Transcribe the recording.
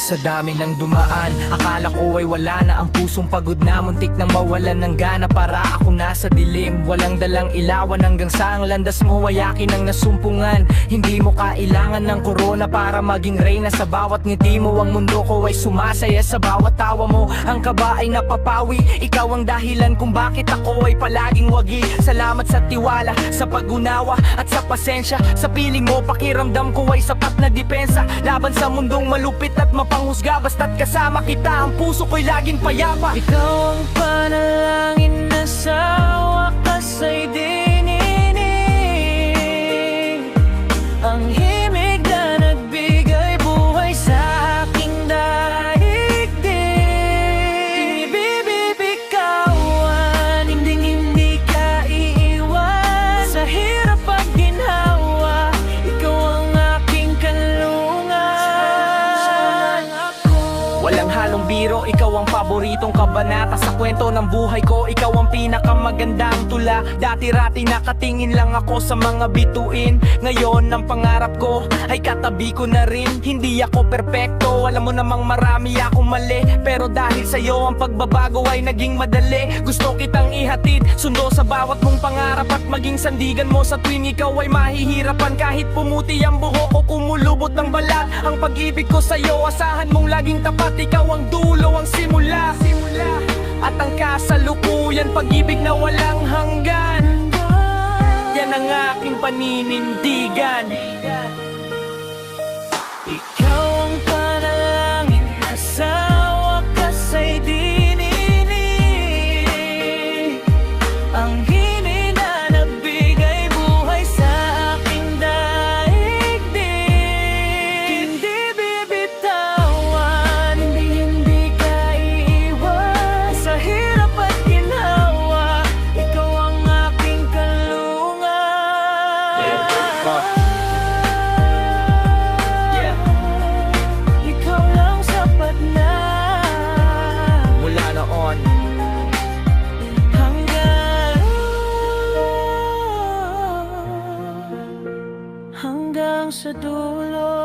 Sa dami ng dumaan, akala ko ay wala na. Ang pusong pagod na, muntik nang mawalan ng gana. Para ako nasa dilim, walang dalang ilawan. Hanggang sa ang landas mo ay akin ang nasumpungan. Hindi mo kailangan ng korona para maging reyna. Sa bawat ngiti mo, ang mundo ko ay sumasaya. Sa bawat tawa mo, ang kaba ay napapawi. Ikaw ang dahilan kung bakit ako ay palaging wagi. Salamat sa tiwala, sa pag-unawa at sa pasensya. Sa piling mo, pakiramdam ko ay sapat na depensa laban sa mundong malupit at mapanghusga. Basta't kasama kita, ang puso ko'y laging payapa. Ikaw ang panalangin na sa wakas ay dininig. Ang himig na nagbigay buhay sa aking daigdig. Ibibibikawan, hindi ka iiwan. Sa hirap at ginhawa, ikaw ang aking kanlungan. Walang halong biro, ikaw ang paboritong kabanata. Sa kwento ng buhay ko, ikaw ang pinakamagandang tula. Dati-rati nakatingin lang ako sa mga bituin. Ngayon ang pangarap ko ay katabi ko na rin. Hindi ako perpekto, alam mo namang marami akong mali. Pero dahil sa'yo ang pagbabago ay naging madali. Gusto kitang ihatid, sundo sa bawat mong pangarap. At maging sandigan mo sa tuwing ikaw ay mahihirapan. Kahit pumuti ang buhok o kumulubot ng balat, ang pag-ibig ko sa'yo, asahan mong laging tapat. Ikaw ang dulo, ang simula at ang kasalukuyan. Pag-ibig na walang hanggan, yan ang aking paninindigan. Ikaw ang panalangin na sa wakas ay dininig. Ang hini na nagbigay buhay sa aking daigdig. Hindi bibitawan, hindi ka iiwan. Sa hirap at ginhawa, ikaw ang aking kanlungan. Ikaw lang sapat na. Mula noon hanggang sa dulo.